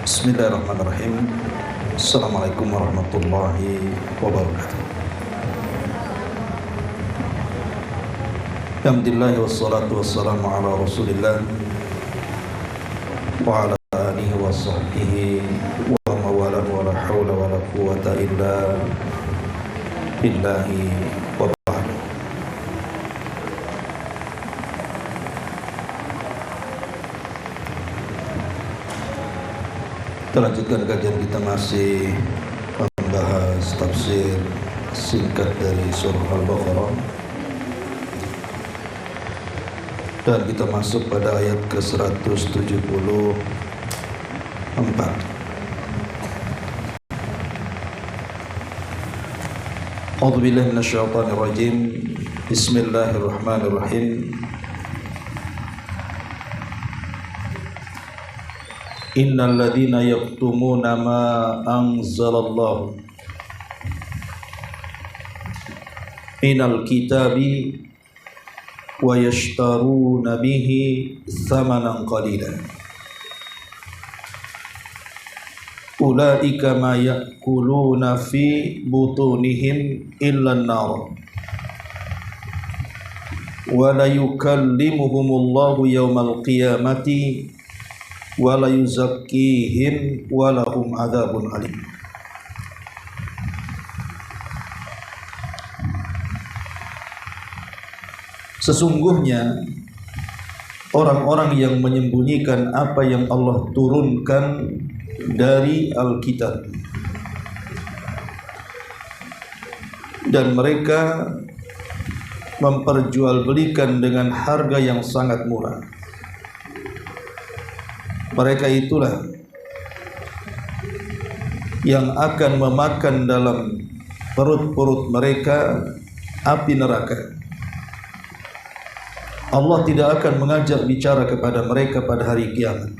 Bismillahirrahmanirrahim. Assalamualaikum warahmatullahi wabarakatuh. Alhamdulillah wassalatu wassalamu ala Rasulillah wa ala alihi wa sahbihi wa mawala wa la hawla wa la quwwata illa billahi wa ba'du. Kita lanjutkan kajian kita, masih membahas tafsir singkat dari surah Al-Baqarah, dan kita masuk pada ayat ke-174. A'udzubillahi minasyaitonirrajim. Bismillahirrahmanirrahim. Innal ladzina yaktumuna ma anzalallahu minal kitabi wa yashtaruna bihi thamanan qalilan ulaika ma ya'kuluna fi butunihim illa an-nar wa la yukallimuhumullahu yawmal qiyamati wa la yuzakkihim wa lahum adzabun alim. Sesungguhnya orang-orang yang menyembunyikan apa yang Allah turunkan dari Alkitab, dan mereka memperjualbelikan dengan harga yang sangat murah, mereka itulah yang akan memakan dalam perut-perut mereka api neraka. Allah tidak akan mengajak bicara kepada mereka pada hari kiamat.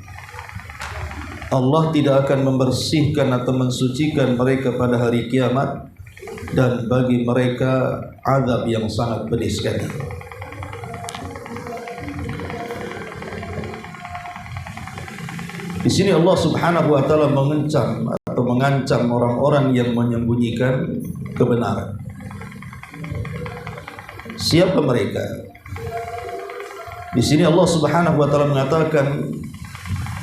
Allah tidak akan membersihkan atau mensucikan mereka pada hari kiamat, dan bagi mereka azab yang sangat pedih sekali. Di sini Allah Subhanahu wa taala mengancam orang-orang yang menyembunyikan kebenaran. Siapa mereka? Di sini Allah Subhanahu wa taala mengatakan,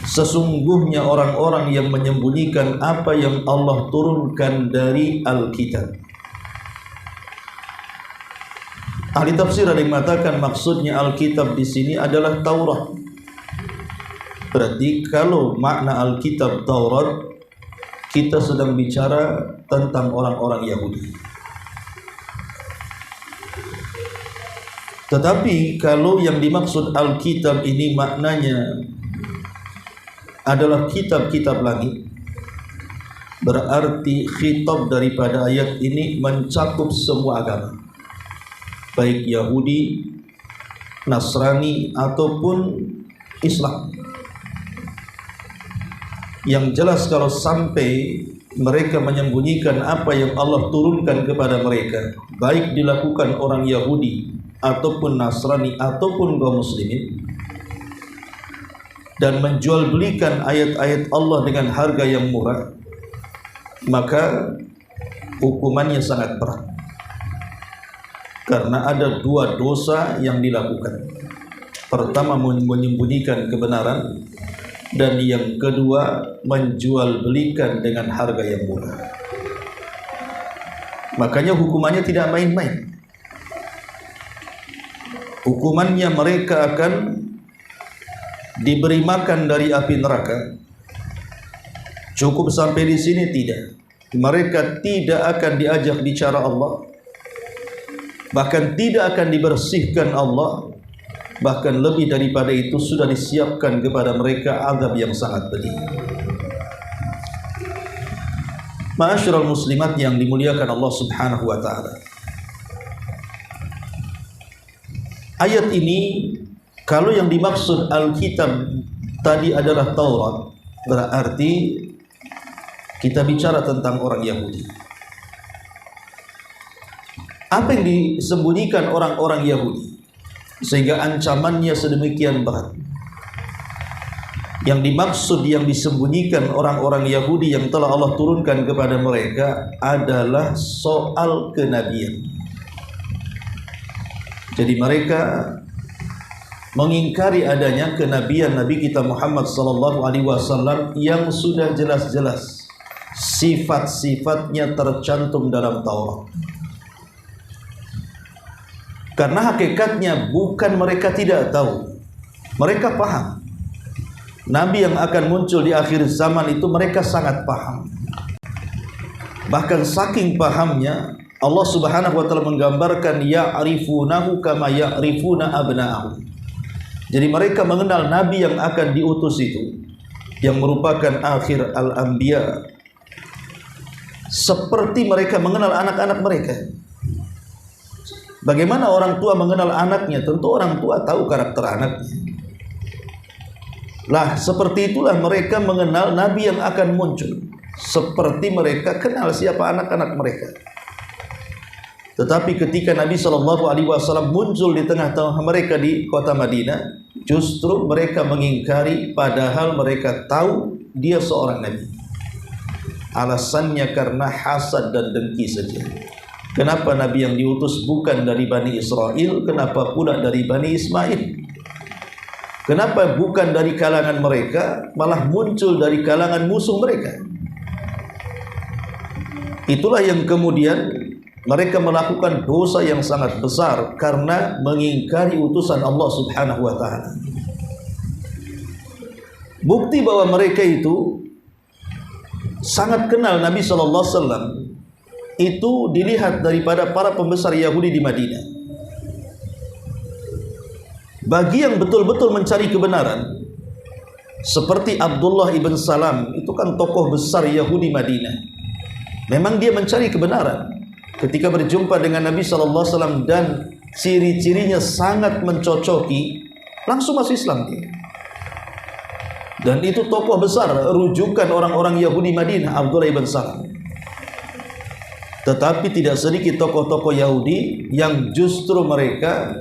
sesungguhnya orang-orang yang menyembunyikan apa yang Allah turunkan dari Alkitab. Ahli tafsir ada yang mengatakan maksudnya Alkitab di sini adalah Taurat. Berarti kalau makna Alkitab Taurat, kita sedang bicara tentang orang-orang Yahudi. Tetapi kalau yang dimaksud Alkitab ini maknanya adalah kitab-kitab langit, berarti khitab daripada ayat ini mencakup semua agama, baik Yahudi, Nasrani ataupun Islam. Yang jelas kalau sampai mereka menyembunyikan apa yang Allah turunkan kepada mereka, baik dilakukan orang Yahudi ataupun Nasrani ataupun kaum muslimin, dan menjual belikan ayat-ayat Allah dengan harga yang murah, maka hukumannya sangat berat. Karena ada dua dosa yang dilakukan. Pertama, menyembunyikan kebenaran, dan yang kedua, menjual belikan dengan harga yang murah. Makanya hukumannya tidak main-main. Hukumannya mereka akan diberi makan dari api neraka. Cukup sampai di sini? Tidak. Mereka tidak akan diajak bicara Allah, bahkan tidak akan dibersihkan Allah. Bahkan lebih daripada itu, sudah disiapkan kepada mereka azab yang sangat pedih. Ma'asyiral muslimat yang dimuliakan Allah Subhanahu wa taala. Ayat ini, kalau yang dimaksud Alkitab tadi adalah Taurat, berarti kita bicara tentang orang Yahudi. Apa yang disembunyikan orang-orang Yahudi sehingga ancamannya sedemikian berat? Yang dimaksud, yang disembunyikan orang-orang Yahudi yang telah Allah turunkan kepada mereka adalah soal kenabian. Jadi mereka mengingkari adanya kenabian Nabi kita Muhammad sallallahu alaihi wasallam yang sudah jelas-jelas sifat-sifatnya tercantum dalam Taurat. Karena hakikatnya bukan mereka tidak tahu, mereka paham. Nabi yang akan muncul di akhir zaman itu mereka sangat paham. Bahkan saking pahamnya, Allah Subhanahu wa taala menggambarkan ya'rifunahu kama ya'rifuna abna'ahum. Jadi mereka mengenal Nabi yang akan diutus itu, yang merupakan akhir al-anbiya, seperti mereka mengenal anak-anak mereka. Bagaimana orang tua mengenal anaknya? Tentu orang tua tahu karakter anaknya. Lah, seperti itulah mereka mengenal Nabi yang akan muncul, seperti mereka kenal siapa anak-anak mereka. Tetapi ketika Nabi SAW muncul di tengah-tengah mereka di kota Madinah, justru mereka mengingkari, padahal mereka tahu dia seorang Nabi. Alasannya karena hasad dan dengki saja. Kenapa Nabi yang diutus bukan dari Bani Israel? Kenapa pula dari Bani Ismail? Kenapa bukan dari kalangan mereka, malah muncul dari kalangan musuh mereka? Itulah yang kemudian mereka melakukan dosa yang sangat besar karena mengingkari utusan Allah Subhanahu wa taala. Bukti bahwa mereka itu sangat kenal Nabi sallallahu alaihi wasallam itu dilihat daripada para pembesar Yahudi di Madinah. Bagi yang betul-betul mencari kebenaran, seperti Abdullah ibn Salam, itu kan tokoh besar Yahudi Madinah. Memang dia mencari kebenaran. Ketika berjumpa dengan Nabi SAW dan ciri-cirinya sangat mencocoki, langsung masuk Islam dia. Dan itu tokoh besar, rujukan orang-orang Yahudi Madinah, Abdullah ibn Salam. Tetapi tidak sedikit tokoh-tokoh Yahudi yang justru mereka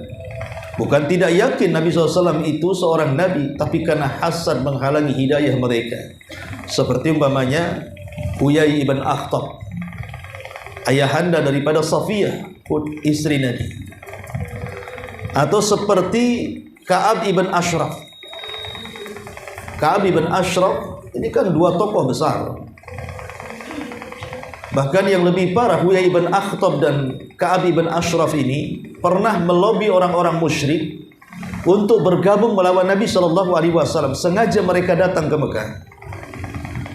bukan tidak yakin Nabi SAW itu seorang Nabi, tapi karena hasad menghalangi hidayah mereka. Seperti umpamanya Huyai ibn Akhtab, ayahanda daripada Safiyah, istri Nabi. Atau seperti Ka'ab ibn Ashraf. Ka'ab ibn Ashraf ini kan dua tokoh besar. Bahkan yang lebih parah, Huyai ibn Akhtab dan Ka'ab ibn Ashraf ini pernah melobi orang-orang musyrik untuk bergabung melawan Nabi SAW. Sengaja mereka datang ke Mekah,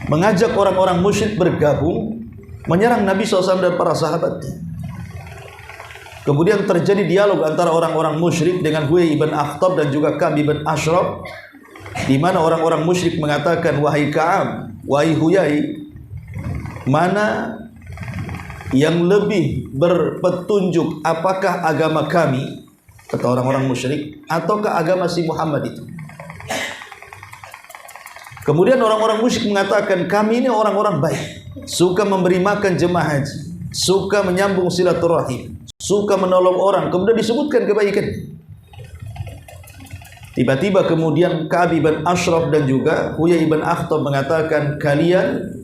mengajak orang-orang musyrik bergabung menyerang Nabi SAW dan para sahabatnya. Kemudian terjadi dialog antara orang-orang musyrik dengan Huyai ibn Akhtab dan juga Ka'ab ibn Ashraf, di mana orang-orang musyrik mengatakan, wahai Ka'ab, wahai Huyai, mana yang lebih berpetunjuk, apakah agama kami, kata orang-orang musyrik, ataukah agama si Muhammad itu? Kemudian orang-orang musyrik mengatakan, kami ini orang-orang baik, suka memberi makan jemaah haji, suka menyambung silaturahim, suka menolong orang. Kemudian disebutkan kebaikan. Tiba-tiba kemudian Ka'ab ibn Ashraf dan juga Huyai ibn Akhtab mengatakan, kalian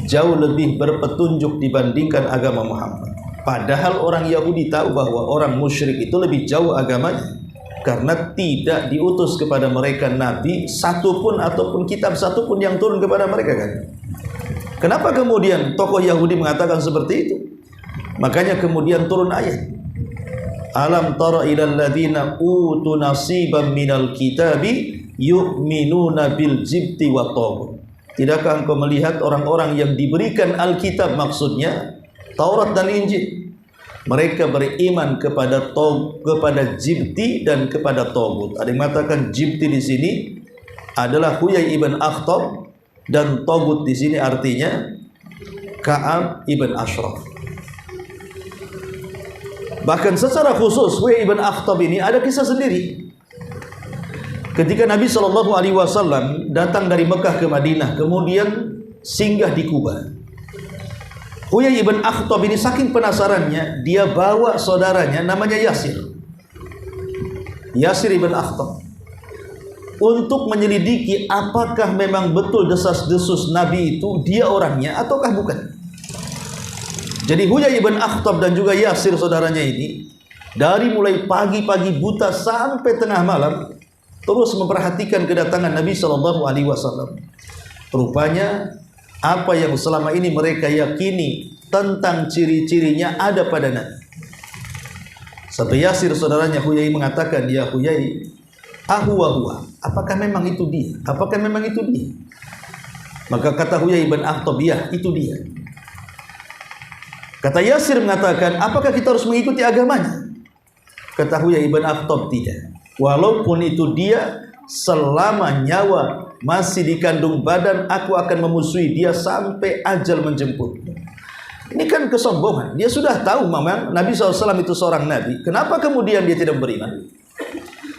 jauh lebih berpetunjuk dibandingkan agama Muhammad. Padahal orang Yahudi tahu bahwa orang musyrik itu lebih jauh agamanya, karena tidak diutus kepada mereka nabi satupun ataupun kitab satupun yang turun kepada mereka kan. Kenapa kemudian tokoh Yahudi mengatakan seperti itu? Makanya kemudian turun ayat, alam tara ilal ladzina utu nasiban minal kitabi yu'minuna bil jibti wa taghut. Tidakkah engkau melihat orang-orang yang diberikan Alkitab, maksudnya Taurat dan Injil, mereka beriman kepada jibti dan kepada taghut. Ada yang mengatakan jibti di sini adalah Huyai ibn Akhtab dan taghut di sini artinya Ka'ab ibn Ashraf. Bahkan secara khusus Huyai ibn Akhtab ini ada kisah sendiri. Ketika Nabi SAW datang dari Mekah ke Madinah, kemudian singgah di Kuba, Huyai ibn Akhtab ini saking penasarannya, dia bawa saudaranya namanya Yasir ibn Akhtab. untuk menyelidiki apakah memang betul desas-desus Nabi itu dia orangnya ataukah bukan. Jadi Huyai bin Akhtab dan juga Yasir saudaranya ini dari mulai pagi-pagi buta sampai tengah malam terus memperhatikan kedatangan Nabi SAW. Rupanya apa yang selama ini mereka yakini tentang ciri-cirinya ada pada Nabi. Sampai Yasir saudaranya Huyai mengatakan, ya Huyai, huwa, apakah memang itu dia? Apakah memang itu dia? Maka kata Huyai bin Akhtab, ya itu dia. Kata Yasir mengatakan, apakah kita harus mengikuti agamanya? Kata Huyai bin Akhtab, tidak. Walaupun itu dia, selama nyawa masih dikandung badan, aku akan memusuhi dia sampai ajal menjemput. Ini kan kesombongan. Dia sudah tahu memang Nabi SAW itu seorang Nabi. Kenapa kemudian dia tidak beriman?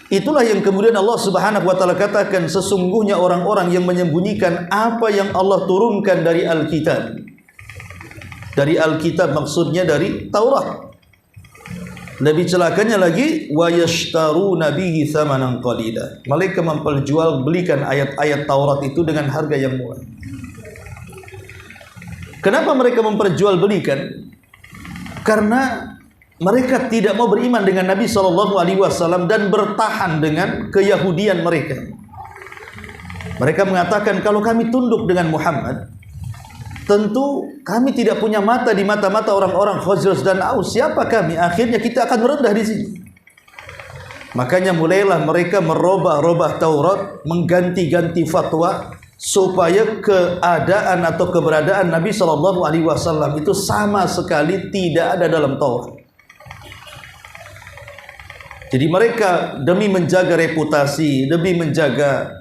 Itulah yang kemudian Allah Subhanahu wa Ta'ala katakan, sesungguhnya orang-orang yang menyembunyikan apa yang Allah turunkan dari Alkitab. Dari Alkitab maksudnya dari Taurat. Lebih celakanya lagi, wa yashtaruna bihi thamanan qalila. Mereka memperjualbelikan ayat-ayat Taurat itu dengan harga yang murah. Kenapa mereka memperjualbelikan? Karena mereka tidak mau beriman dengan Nabi SAW dan bertahan dengan keyahudian mereka. Mereka mengatakan, kalau kami tunduk dengan Muhammad, tentu kami tidak punya mata di mata-mata orang-orang Khazraj dan Aus. Siapa kami? Akhirnya kita akan merendah di sini. Makanya mulailah mereka merubah-rubah Taurat, mengganti-ganti fatwa supaya keadaan atau keberadaan Nabi SAW itu sama sekali tidak ada dalam Taurat. Jadi mereka demi menjaga reputasi, demi menjaga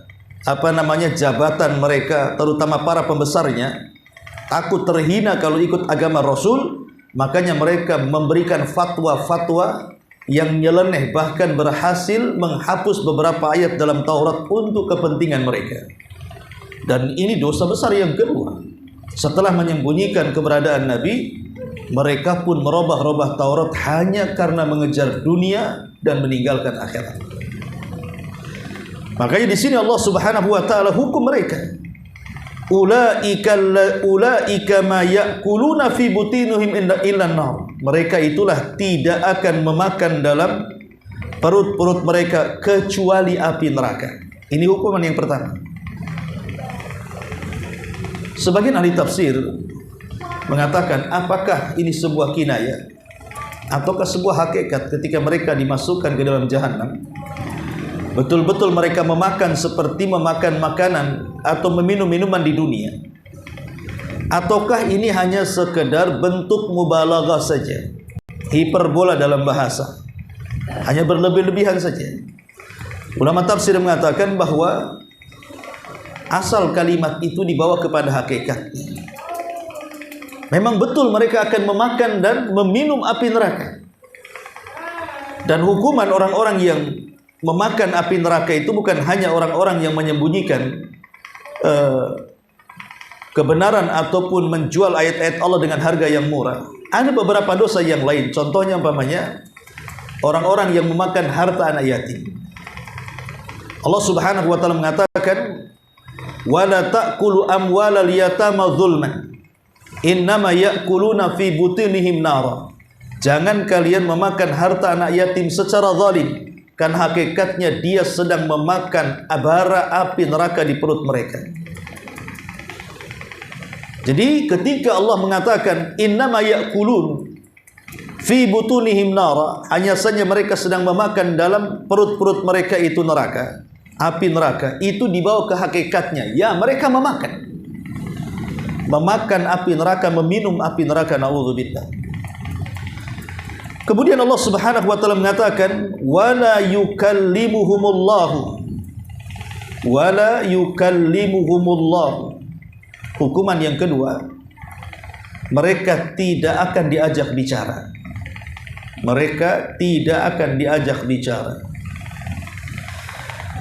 jabatan mereka, terutama para pembesarnya, takut terhina kalau ikut agama Rasul, makanya mereka memberikan fatwa-fatwa yang nyeleneh, bahkan berhasil menghapus beberapa ayat dalam Taurat untuk kepentingan mereka. Dan ini dosa besar yang kedua. Setelah menyembunyikan keberadaan Nabi, mereka pun merubah-rubah Taurat hanya karena mengejar dunia dan meninggalkan akhirat. Makanya di sini Allah Subhanahu wa Ta'ala hukum mereka. Ulaika ma ya'kuluna fi butinihim illa an-nar. Mereka itulah tidak akan memakan dalam perut-perut mereka kecuali api neraka. Ini hukuman yang pertama. Sebagian ahli tafsir mengatakan, apakah ini sebuah kinayah ataukah sebuah hakikat ketika mereka dimasukkan ke dalam jahanam? Betul-betul mereka memakan seperti memakan makanan atau meminum minuman di dunia? Ataukah ini hanya sekedar bentuk mubalaghah saja, hiperbola dalam bahasa, hanya berlebih-lebihan saja? Ulama tafsir mengatakan bahwa asal kalimat itu dibawa kepada hakikatnya. Memang betul mereka akan memakan dan meminum api neraka. Dan hukuman orang-orang yang memakan api neraka itu bukan hanya orang-orang yang menyembunyikan kebenaran ataupun menjual ayat-ayat Allah dengan harga yang murah. Ada beberapa dosa yang lain. Contohnya umpamanya orang-orang yang memakan harta anak yatim. Allah Subhanahu wa Ta'ala mengatakan, wala ta'kulu amwalal yatama zulman innama ya'kuluna fi butinihim nara. Jangan kalian memakan harta anak yatim secara zalim, kan hakikatnya dia sedang memakan bara api neraka di perut mereka. Jadi ketika Allah mengatakan innama ya'kulun fi butunihim nara, hanya saja mereka sedang memakan dalam perut-perut mereka itu neraka, api neraka, itu dibawa ke hakikatnya, ya mereka memakan api neraka, meminum api neraka, na'udzubillah. Kemudian Allah Subhanahu wa Ta'ala mengatakan, wala yukallimuhumullahu. Hukuman yang kedua, mereka tidak akan diajak bicara. Mereka tidak akan diajak bicara.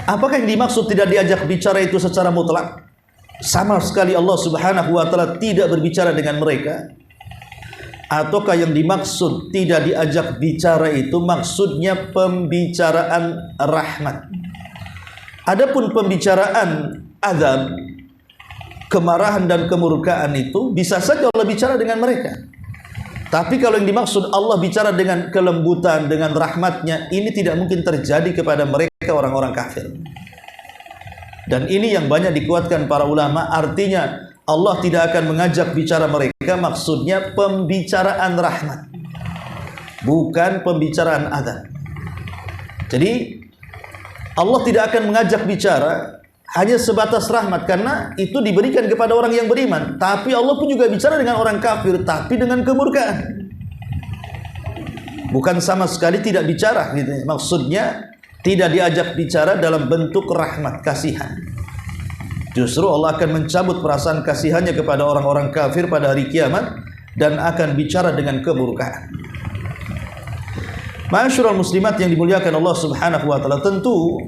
Apakah yang dimaksud tidak diajak bicara itu secara mutlak? Sama sekali Allah Subhanahu wa Ta'ala tidak berbicara dengan mereka? Ataukah yang dimaksud tidak diajak bicara itu maksudnya pembicaraan rahmat? Adapun pembicaraan azab, kemarahan dan kemurkaan itu bisa saja Allah bicara dengan mereka. Tapi kalau yang dimaksud Allah bicara dengan kelembutan, dengan rahmatnya, ini tidak mungkin terjadi kepada mereka orang-orang kafir. Dan ini yang banyak dikuatkan para ulama, artinya Allah tidak akan mengajak bicara mereka, maksudnya pembicaraan rahmat, bukan pembicaraan azab. Jadi Allah tidak akan mengajak bicara hanya sebatas rahmat, karena itu diberikan kepada orang yang beriman. Tapi Allah pun juga bicara dengan orang kafir, tapi dengan kemurkaan. Bukan sama sekali tidak bicara gitu. Maksudnya tidak diajak bicara dalam bentuk rahmat, kasihan. Justru Allah akan mencabut perasaan kasihannya kepada orang-orang kafir pada hari kiamat dan akan bicara dengan kemurkaan. Ma'asyiral muslimat yang dimuliakan Allah Subhanahu wa taala, tentu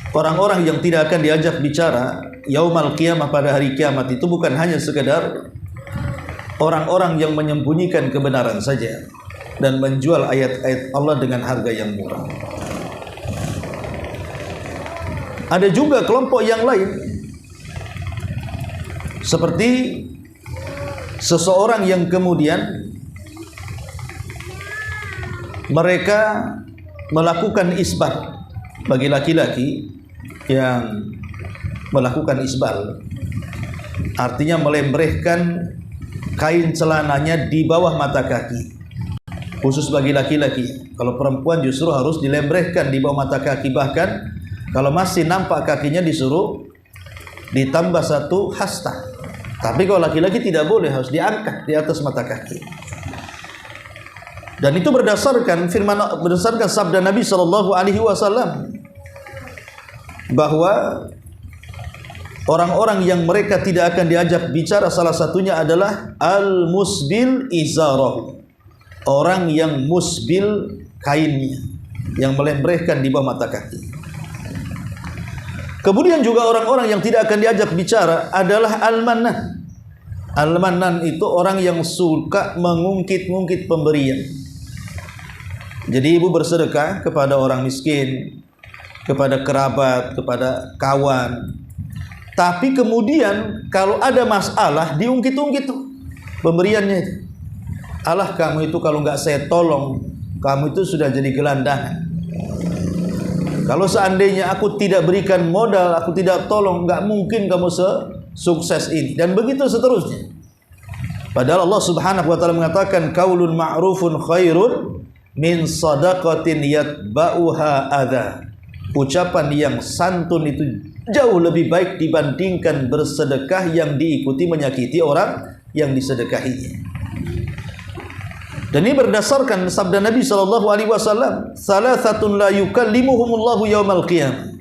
orang-orang yang tidak akan diajak bicara yaumal qiyamah pada hari kiamat itu bukan hanya sekedar orang-orang yang menyembunyikan kebenaran saja dan menjual ayat-ayat Allah dengan harga yang murah. Ada juga kelompok yang lain, seperti seseorang yang kemudian mereka melakukan isbal bagi laki-laki yang melakukan isbal, artinya melembrehkan kain celananya di bawah mata kaki, khusus bagi laki-laki. Kalau perempuan justru harus dilembrehkan di bawah mata kaki, bahkan kalau masih nampak kakinya disuruh ditambah 1 hasta. Tapi kalau laki-laki tidak boleh, harus diangkat di atas mata kaki. Dan itu berdasarkan sabda Nabi SAW, bahwa orang-orang yang mereka tidak akan diajak bicara salah satunya adalah al-musbil izarahu, orang yang musbil kainnya, yang melembrehkan di bawah mata kaki. Kemudian juga orang-orang yang tidak akan diajak bicara adalah al-mannan. Al-mannan itu orang yang suka mengungkit-ungkit pemberian. Jadi ibu bersedekah kepada orang miskin, kepada kerabat, kepada kawan. Tapi kemudian kalau ada masalah diungkit-ungkit tuh pemberiannya itu. Alah, kamu itu kalau nggak saya tolong, kamu itu sudah jadi gelandangan. Kalau seandainya aku tidak berikan modal, aku tidak tolong, nggak mungkin kamu sukses ini. Dan begitu seterusnya. Padahal Allah Subhanahu wa taala mengatakan qaulun ma'rufun khairun min sadaqatin yatba'uha adza. Ucapan yang santun itu jauh lebih baik dibandingkan bersedekah yang diikuti menyakiti orang yang disedekahinya. Dan ini berdasarkan sabda Nabi SAW, salasatun la yukallimuhumullahu yaumal qiyamah.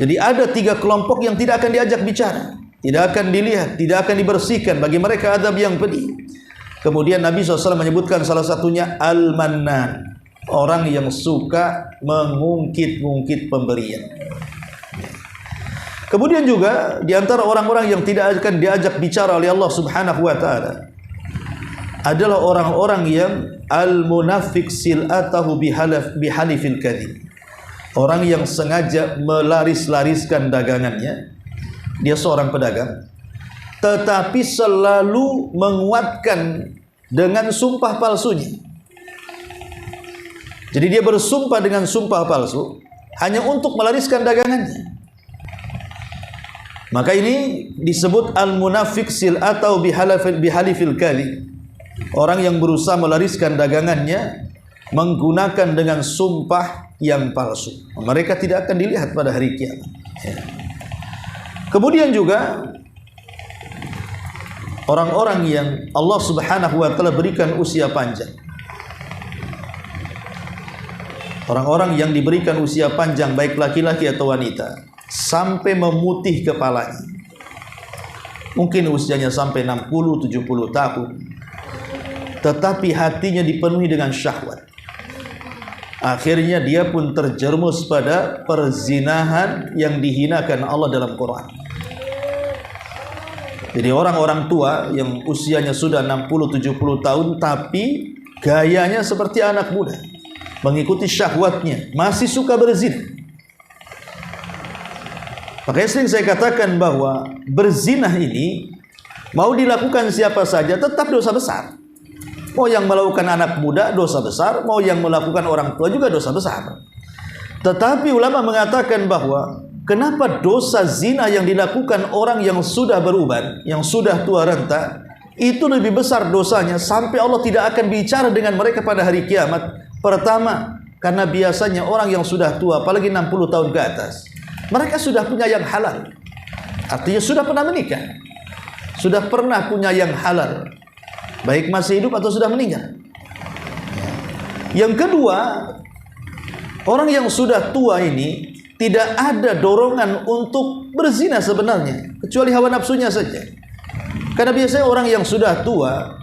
Jadi ada 3 kelompok yang tidak akan diajak bicara, tidak akan dilihat, tidak akan dibersihkan, bagi mereka azab yang pedih. Kemudian Nabi SAW menyebutkan salah satunya al-mannan, orang yang suka mengungkit-ungkit pemberian. Kemudian juga di antara orang-orang yang tidak akan diajak bicara oleh Allah Subhanahu wa taala adalah orang-orang yang al-munafiq sil'atahu bihalifil kadhib. Orang yang sengaja melaris-lariskan dagangannya. Dia seorang pedagang, tetapi selalu menguatkan dengan sumpah palsunya. Jadi dia bersumpah dengan sumpah palsu hanya untuk melariskan dagangannya. Maka ini disebut al-munafiq sil'atahu bihalifil kadhib. Orang yang berusaha melariskan dagangannya menggunakan dengan sumpah yang palsu. Mereka tidak akan dilihat pada hari kiamat. Kemudian juga orang-orang yang Allah Subhanahu wa taala berikan usia panjang. Orang-orang yang diberikan usia panjang, baik laki-laki atau wanita, sampai memutih kepalanya. Mungkin usianya sampai 60-70 tahun, tetapi hatinya dipenuhi dengan syahwat. Akhirnya dia pun terjerumus pada perzinahan yang dihinakan Allah dalam Quran. Jadi orang-orang tua yang usianya sudah 60-70 tahun tapi gayanya seperti anak muda, mengikuti syahwatnya, masih suka berzina. Makanya sering saya katakan bahwa berzinah ini mau dilakukan siapa saja tetap dosa besar. Mau yang melakukan anak muda dosa besar, mau yang melakukan orang tua juga dosa besar. Tetapi ulama mengatakan bahwa kenapa dosa zina yang dilakukan orang yang sudah beruban, yang sudah tua renta, itu lebih besar dosanya sampai Allah tidak akan bicara dengan mereka pada hari kiamat. Pertama, karena biasanya orang yang sudah tua, apalagi 60 tahun ke atas, mereka sudah punya yang halal. Artinya sudah pernah menikah, sudah pernah punya yang halal, baik masih hidup atau sudah meninggal. Yang kedua, orang yang sudah tua ini tidak ada dorongan untuk berzina sebenarnya, kecuali hawa nafsunya saja. Karena biasanya orang yang sudah tua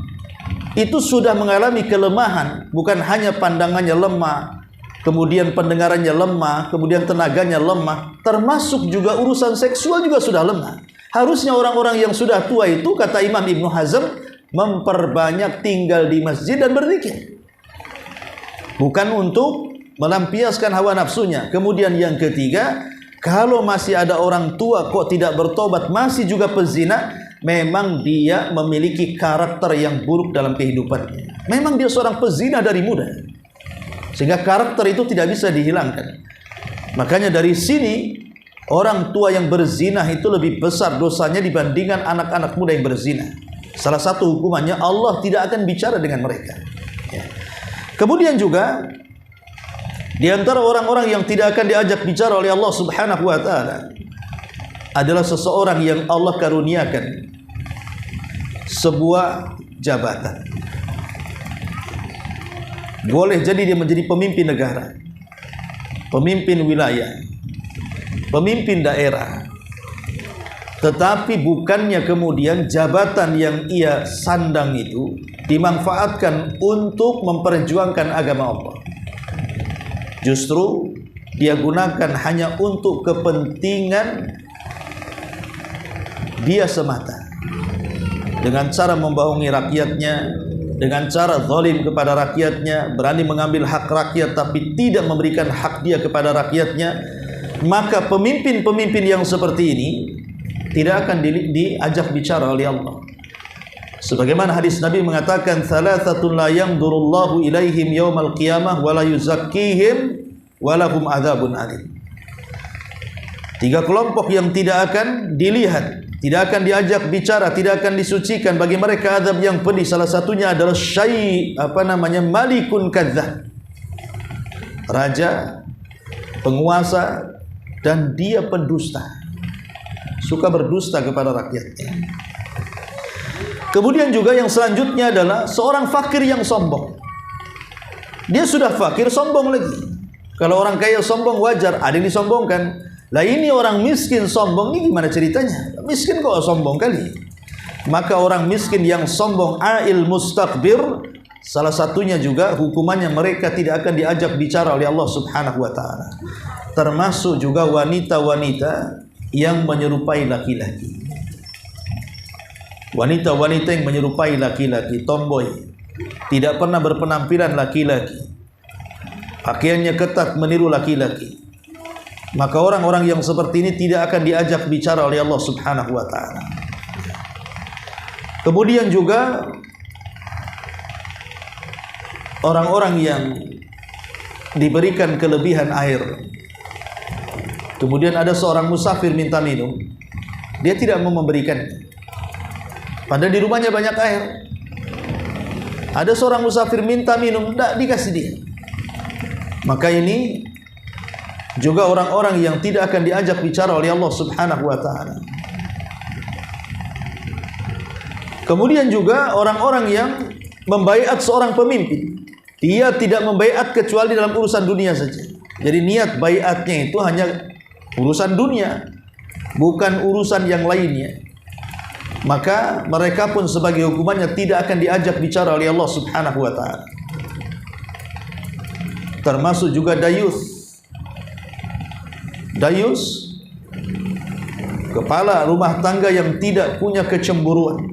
itu sudah mengalami kelemahan, bukan hanya pandangannya lemah, kemudian pendengarannya lemah, kemudian tenaganya lemah, termasuk juga urusan seksual juga sudah lemah. Harusnya orang-orang yang sudah tua itu, kata Imam Ibnu Hazm, memperbanyak tinggal di masjid dan berzikir, bukan untuk melampiaskan hawa nafsunya. Kemudian yang ketiga, kalau masih ada orang tua kok tidak bertobat, masih juga pezina, memang dia memiliki karakter yang buruk dalam kehidupannya. Memang dia seorang pezina dari muda, sehingga karakter itu tidak bisa dihilangkan. Makanya dari sini orang tua yang berzina itu lebih besar dosanya dibandingkan anak-anak muda yang berzina. Salah satu hukumannya Allah tidak akan bicara dengan mereka. Kemudian juga di antara orang-orang yang tidak akan diajak bicara oleh Allah Subhanahu wa taala adalah seseorang yang Allah karuniakan sebuah jabatan. Boleh jadi dia menjadi pemimpin negara, pemimpin wilayah, pemimpin daerah, tetapi bukannya kemudian jabatan yang ia sandang itu dimanfaatkan untuk memperjuangkan agama Allah. Justru dia gunakan hanya untuk kepentingan dia semata, dengan cara membohongi rakyatnya, dengan cara zalim kepada rakyatnya, berani mengambil hak rakyat tapi tidak memberikan hak dia kepada rakyatnya. Maka pemimpin-pemimpin yang seperti ini tidak akan diajak bicara oleh Allah. Sebagaimana hadis Nabi mengatakan, "Thalathatun la yanzurullahu ilaihim yaumal qiyamah wa la yuzakkihim wa lahum adzabun alim." 3 kelompok yang tidak akan dilihat, tidak akan diajak bicara, tidak akan disucikan, bagi mereka azab yang pedih. Salah satunya adalah malikun kadzdzab, raja, penguasa, dan dia pendusta, suka berdusta kepada rakyatnya. Kemudian juga yang selanjutnya adalah seorang fakir yang sombong. Dia sudah fakir, sombong lagi. Kalau orang kaya sombong wajar, ada yang disombongkan. Lah ini orang miskin sombong, ini gimana ceritanya? Miskin kok sombong kali. Maka orang miskin yang sombong, ail mustakbir, salah satunya juga hukumannya mereka tidak akan diajak bicara oleh Allah Subhanahu wa taala. Termasuk juga wanita-wanita yang menyerupai laki-laki. Wanita-wanita yang menyerupai laki-laki, tomboy, tidak pernah berpenampilan laki-laki, pakaiannya ketat meniru laki-laki. Maka orang-orang yang seperti ini tidak akan diajak bicara oleh Allah Subhanahu wa taala. Kemudian juga orang-orang yang diberikan kelebihan air. Kemudian ada seorang musafir minta minum, dia tidak mau memberikannya, padahal di rumahnya banyak air. Ada seorang musafir minta minum, tidak dikasih dia. Maka ini juga orang-orang yang tidak akan diajak bicara oleh Allah Subhanahu wa taala. Kemudian juga orang-orang yang membaiat seorang pemimpin, dia tidak membaiat kecuali dalam urusan dunia saja. Jadi niat baiatnya itu hanya urusan dunia, bukan urusan yang lainnya. Maka mereka pun sebagai hukumannya tidak akan diajak bicara oleh Allah Subhanahu wa taala. Termasuk juga dayus. Dayus, kepala rumah tangga yang tidak punya kecemburuan.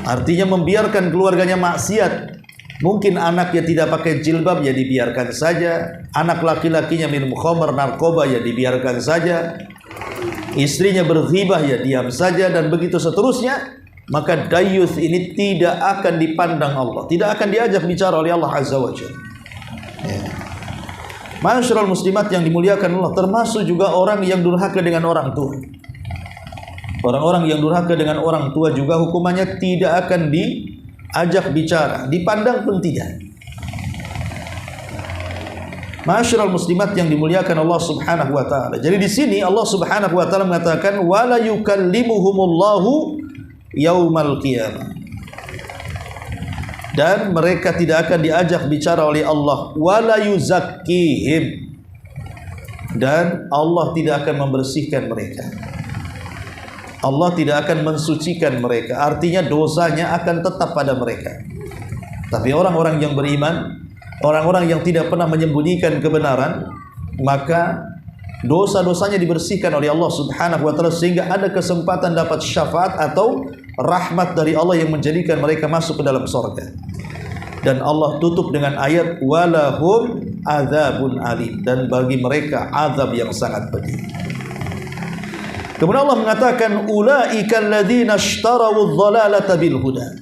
Artinya membiarkan keluarganya maksiat. Mungkin anaknya tidak pakai jilbab, ya dibiarkan saja. Anak laki-lakinya minum khamr, narkoba, ya dibiarkan saja. istrinya berghibah ya diam saja, dan begitu seterusnya, maka dayyuth ini tidak akan dipandang Allah, tidak akan diajak bicara oleh Allah Azza wa Jalla. Ya. Ma'asyiral muslimat yang dimuliakan Allah, termasuk juga orang yang durhaka dengan orang tua. Orang-orang yang durhaka dengan orang tua juga hukumannya tidak akan diajak bicara, dipandang pun tidak. Ma'asyiral muslimat yang dimuliakan Allah Subhanahu wa taala. Jadi di sini Allah Subhanahu wa taala mengatakan wala yukallimuhumullahu yaumal qiyamah. Dan mereka tidak akan diajak bicara oleh Allah, wala yuzakkihim. Dan Allah tidak akan membersihkan mereka. Allah tidak akan mensucikan mereka, artinya dosanya akan tetap pada mereka. Tapi orang-orang yang beriman, orang-orang yang tidak pernah menyembunyikan kebenaran, maka dosa-dosanya dibersihkan oleh Allah Subhanahu wa taala, sehingga ada kesempatan dapat syafaat atau rahmat dari Allah yang menjadikan mereka masuk ke dalam surga. Dan Allah tutup dengan ayat walahum adzabun alim, dan bagi mereka azab yang sangat pedih. Kemudian Allah mengatakan ulaika alladzina ishtarawu adh-dhalalata bil huda.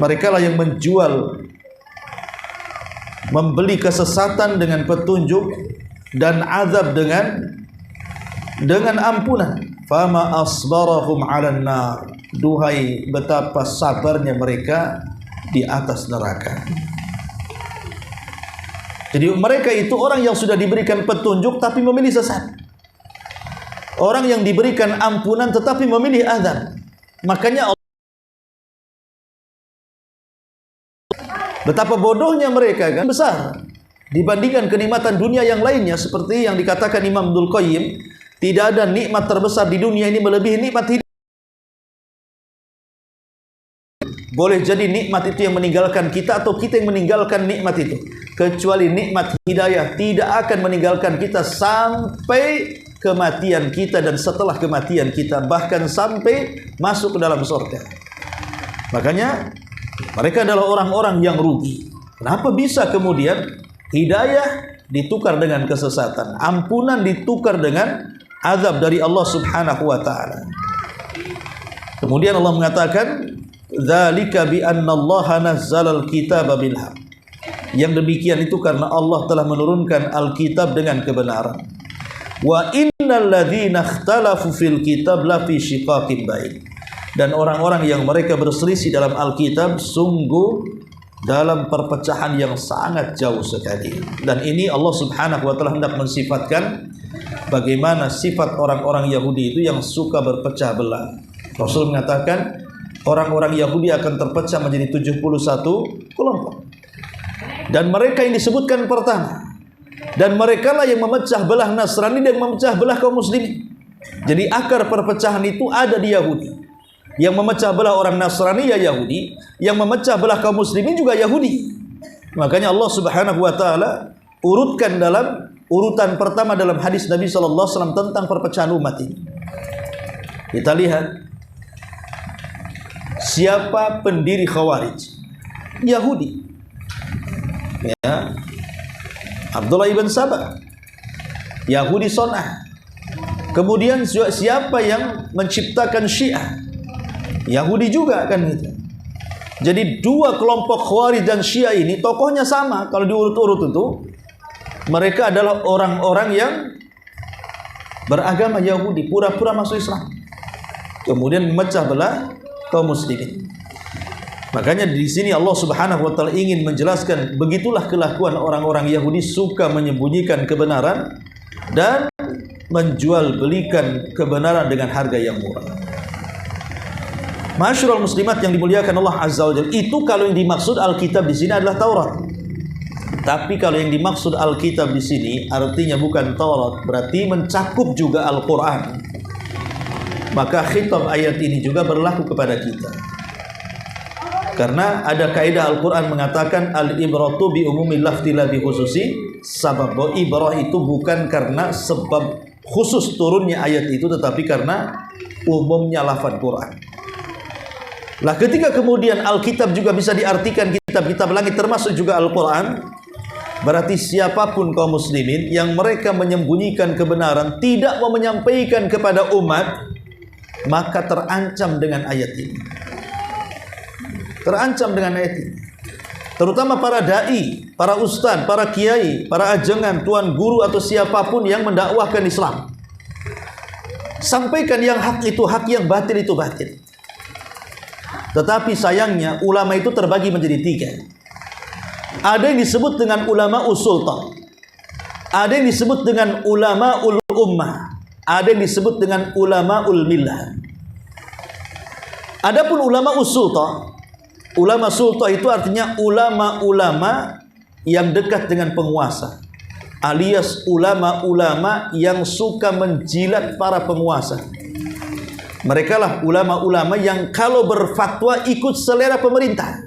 Mereka lah yang membeli kesesatan dengan petunjuk, dan azab dengan ampunan. Fama asbarahum 'alan nar. Duhai betapa sabarnya mereka di atas neraka. Jadi mereka itu orang yang sudah diberikan petunjuk tapi memilih sesat. Orang yang diberikan ampunan tetapi memilih azab. Makanya betapa bodohnya mereka kan besar dibandingkan kenikmatan dunia yang lainnya. Seperti yang dikatakan Imam Ibnul Qayyim, tidak ada nikmat terbesar di dunia ini melebihi nikmat hidup. Boleh jadi nikmat itu yang meninggalkan kita, atau kita yang meninggalkan nikmat itu. Kecuali nikmat hidayah tidak akan meninggalkan kita sampai kematian kita dan setelah kematian kita, bahkan sampai masuk ke dalam surga. Makanya mereka adalah orang-orang yang rugi. Kenapa bisa kemudian hidayah ditukar dengan kesesatan, ampunan ditukar dengan azab dari Allah Subhanahu wa taala? Kemudian Allah mengatakan dzalika bi anna Allah nazzala al-kitaba bil haqq. Yang demikian itu karena Allah telah menurunkan Alkitab dengan kebenaran. Wa innal ladzina ikhtalafu fil kitab la fi shiqaqin ba'id. Dan orang-orang yang mereka berselisih dalam Alkitab sungguh dalam perpecahan yang sangat jauh sekali. Dan ini Allah Subhanahu wa taala hendak mensifatkan bagaimana sifat orang-orang Yahudi itu yang suka berpecah belah. Rasul mengatakan orang-orang Yahudi akan terpecah menjadi 71 kelompok. Dan mereka yang disebutkan pertama, dan mereka lah yang memecah belah Nasrani dan memecah belah kaum muslimin. Jadi akar perpecahan itu ada di Yahudi. Yang memecah belah orang Nasrani ya Yahudi, yang memecah belah kaum muslimin juga Yahudi. Makanya Allah Subhanahu wa taala urutkan dalam urutan pertama dalam hadis Nabi sallallahu alaihi wasallam tentang perpecahan umat ini. Kita lihat siapa pendiri Khawarij? Yahudi. Ya. Abdullah ibn Sabah, Yahudi Son'ah. Kemudian siapa yang menciptakan Syiah? Yahudi juga kan gitu. Jadi dua kelompok Khawarij dan Syiah ini tokohnya sama. Kalau diurut-urut itu mereka adalah orang-orang yang beragama Yahudi, pura-pura masuk Islam, kemudian memecah belah kaum muslimin. Makanya di sini Allah Subhanahu wa taala ingin menjelaskan begitulah kelakuan orang-orang Yahudi, suka menyembunyikan kebenaran dan menjual belikan kebenaran dengan harga yang murah. Ma'asyiral muslimat yang dimuliakan Allah Azza wa Jalla, itu kalau yang dimaksud Alkitab di sini adalah Taurat. Tapi kalau yang dimaksud Alkitab di sini artinya bukan Taurat, berarti mencakup juga Al-Qur'an. Maka khitab ayat ini juga berlaku kepada kita. Karena ada kaidah Al-Quran mengatakan al-ibratu bi umumil lafzi la bi khususi sabab. Bahwa ibrah itu bukan karena sebab khusus turunnya ayat itu, tetapi karena umumnya lafaz Quran. Lah ketika kemudian Alkitab juga bisa diartikan kitab-kitab langit termasuk juga Al-Quran, Berarti siapapun kaum muslimin yang mereka menyembunyikan kebenaran, tidak mau menyampaikan kepada umat, maka terancam dengan ayat ini. Terancam dengan ayat ini. Terutama para dai, para ustadz, para kiai, para ajengan, tuan guru atau siapapun yang mendakwahkan Islam. Sampaikan yang hak itu hak, yang batil itu batil. Tetapi sayangnya ulama itu terbagi menjadi tiga. Ada yang disebut dengan ulama sultan, ada yang disebut dengan ulama ummah, ada yang disebut dengan ulama millah. Adapun ulama sultan itu artinya ulama-ulama yang dekat dengan penguasa, alias ulama-ulama yang suka menjilat para penguasa. Mereka lah ulama-ulama yang kalau berfatwa ikut selera pemerintah,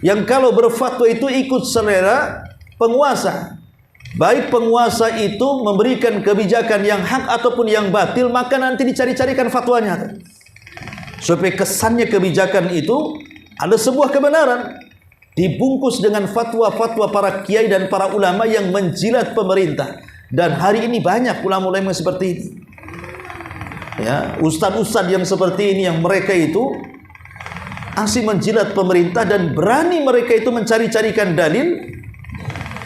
yang kalau berfatwa itu ikut selera penguasa. Baik penguasa itu memberikan kebijakan yang hak ataupun yang batil, maka nanti dicari-carikan fatwanya, supaya kesannya kebijakan itu ada sebuah kebenaran, dibungkus dengan fatwa-fatwa para kiai dan para ulama yang menjilat pemerintah. Dan hari ini banyak ulama-ulama seperti ini, ya, ustadz-ustadz yang seperti ini, yang mereka itu asli menjilat pemerintah dan berani mereka itu mencari-carikan dalil,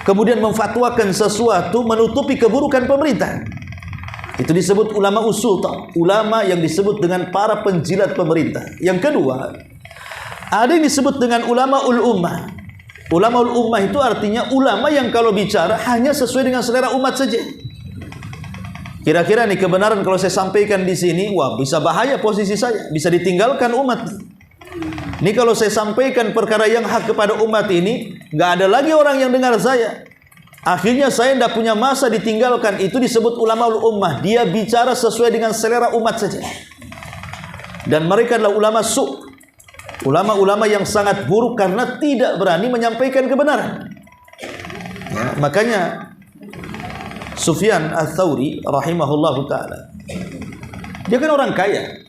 kemudian memfatwakan sesuatu menutupi keburukan pemerintah. Itu disebut ulama sultan, ulama yang disebut dengan para penjilat pemerintah. Yang kedua, ada yang disebut dengan ulama ummah. Ulama ummah itu artinya ulama yang kalau bicara hanya sesuai dengan selera umat saja. Kira-kira nih kebenaran kalau saya sampaikan di sini, wah bisa bahaya posisi saya, bisa ditinggalkan umat. Ini kalau saya sampaikan perkara yang hak kepada umat ini, nggak ada lagi orang yang dengar saya. Akhirnya saya tidak punya masa, ditinggalkan. Itu disebut ulama ummah. Dia bicara sesuai dengan selera umat saja. Dan mereka adalah ulama ulama-ulama yang sangat buruk karena tidak berani menyampaikan kebenaran. Ya, makanya Sufyan Ats-Tsauri rahimahullahu ta'ala, dia kan orang kaya,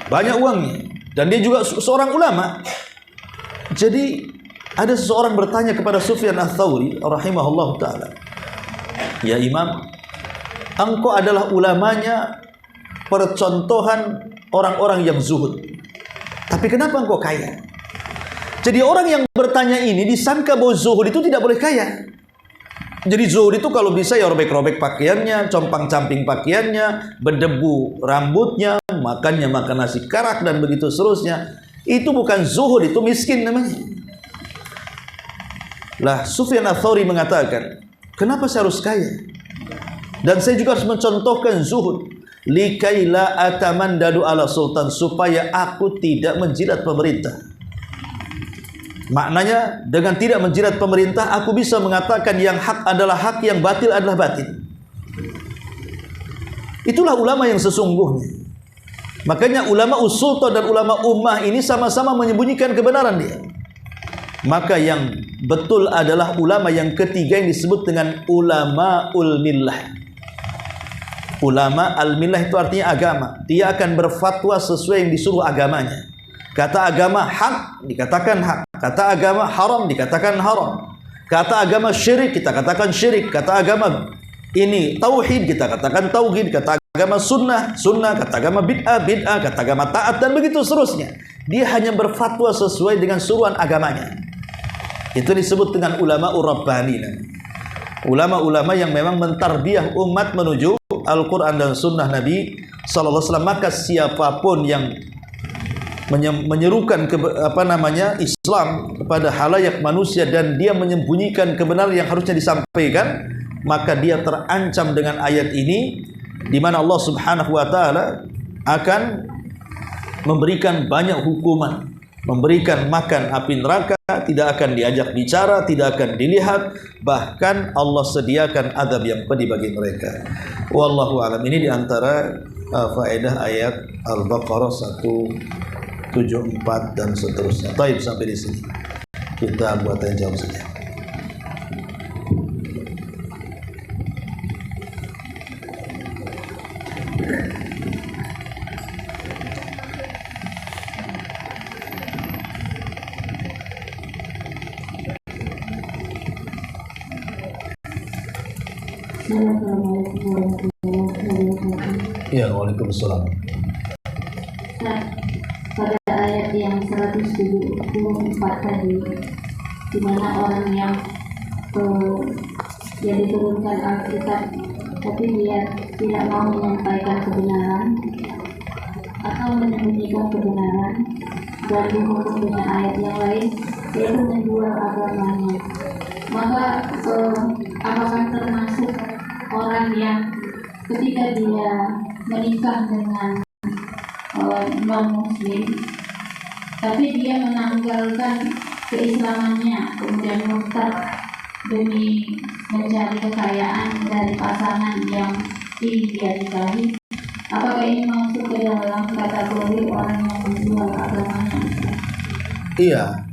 banyak uangnya, dan dia juga seorang ulama. Jadi ada seseorang bertanya kepada Sufyan Ats-Tsauri rahimahullahu ta'ala, "Ya Imam, engkau adalah ulamanya, percontohan orang-orang yang zuhud, tapi kenapa engkau kaya?" Jadi orang yang bertanya ini disangka bahwa zuhud itu tidak boleh kaya. Jadi zuhud itu kalau bisa ya robek-robek pakaiannya, compang-camping pakaiannya, berdebu rambutnya, makannya makan nasi karak dan begitu seterusnya. Itu bukan zuhud, itu miskin namanya. Lah Sufyan Ats-Tsauri mengatakan, kenapa saya harus kaya? Dan saya juga harus mencontohkan zuhud. Likaila atamandadu ala sultan, supaya aku tidak menjilat pemerintah. Maknanya dengan tidak menjilat pemerintah, aku bisa mengatakan yang hak adalah hak, yang batil adalah batil. Itulah ulama yang sesungguhnya. Makanya ulama sultan dan ulama ummah ini sama-sama menyembunyikan kebenaran dia. Maka yang betul adalah ulama yang ketiga yang disebut dengan ulama millah. Ulama al-millah itu artinya agama. Dia akan berfatwa sesuai yang disuruh agamanya. Kata agama hak, dikatakan hak. Kata agama haram, dikatakan haram. Kata agama syirik, kita katakan syirik. Kata agama ini tauhid, kita katakan tauhid. Kata agama sunnah, sunnah. Kata agama bid'ah, bid'ah. Kata agama taat, dan begitu seterusnya. Dia hanya berfatwa sesuai dengan suruhan agamanya. Itu disebut dengan ulama urabbani. Ulama-ulama yang memang mentarbiyah umat menuju Al-Quran dan sunnah Nabi sallallahu alaihi wasallam. Maka siapapun yang menyerukan Islam kepada halayak manusia dan dia menyembunyikan kebenaran yang harusnya disampaikan, maka dia terancam dengan ayat ini, di mana Allah Subhanahu wa taala akan memberikan banyak hukuman, memberikan makan api neraka, tidak akan diajak bicara, tidak akan dilihat, bahkan Allah sediakan azab yang pedih bagi mereka. Wallahu a'lam. Ini diantara faedah ayat Al-Baqarah 174 dan seterusnya. Baik, sampai di sini kita buat yang jawab saja. Assalamualaikum warahmatullahi wabarakatuh. Ya, waalaikumsalam. Nah, pada ayat yang 174 tadi, di mana orang yang diturunkan Alkitab tapi dia tidak mau menyampaikan kebenaran atau menyembunyikan kebenaran dan dihukum dengan ayat yang lain, yaitu menjual agamanya, maka apakah termasuk orang yang ketika dia menikah dengan non muslim tapi dia menanggalkan keislamannya kemudian murtad demi mencari kekayaan dari pasangan yang ingin dia nikahi, apakah ini masuk ke dalam kategori orang yang menjual agamanya? Iya.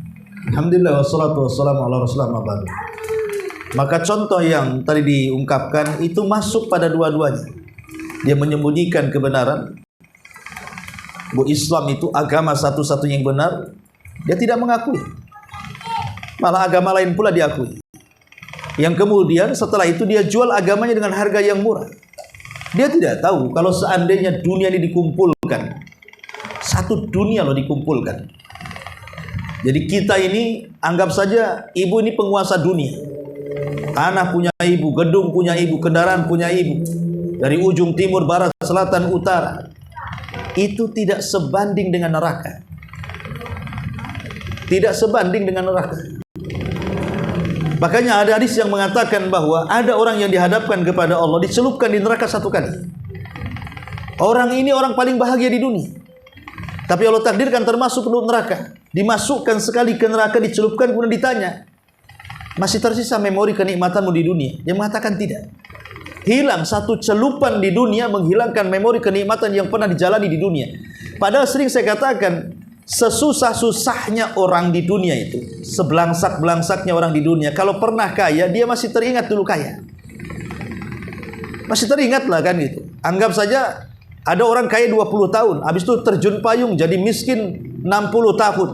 Alhamdulillah wassalatu wassalamu ala rasulillah. Maka contoh yang tadi diungkapkan itu masuk pada dua-duanya. Dia menyembunyikan kebenaran bahwa Islam itu agama satu-satunya yang benar, dia tidak mengakui. Malah agama lain pula diakui. Yang kemudian setelah itu dia jual agamanya dengan harga yang murah. Dia tidak tahu kalau seandainya dunia ini dikumpulkan, satu dunia loh dikumpulkan. Jadi kita ini anggap saja ibu ini penguasa dunia. Tanah punya ibu, gedung punya ibu, kendaraan punya ibu. Dari ujung timur, barat, selatan, utara. Itu tidak sebanding dengan neraka. Tidak sebanding dengan neraka. Makanya ada hadis yang mengatakan bahwa ada orang yang dihadapkan kepada Allah, dicelupkan di neraka satu kali. Orang ini orang paling bahagia di dunia, tapi Allah takdirkan termasuk penduduk neraka. Dimasukkan sekali ke neraka, dicelupkan, kemudian ditanya, masih tersisa memori kenikmatanmu di dunia? Dia mengatakan tidak. Hilang satu celupan di dunia, menghilangkan memori kenikmatan yang pernah dijalani di dunia. Padahal sering saya katakan, sesusah-susahnya orang di dunia itu, sebelangsak-belangsaknya orang di dunia, kalau pernah kaya, dia masih teringat dulu kaya. Masih teringat lah kan gitu. Anggap saja ada orang kaya 20 tahun, habis itu terjun payung jadi miskin 60 tahun.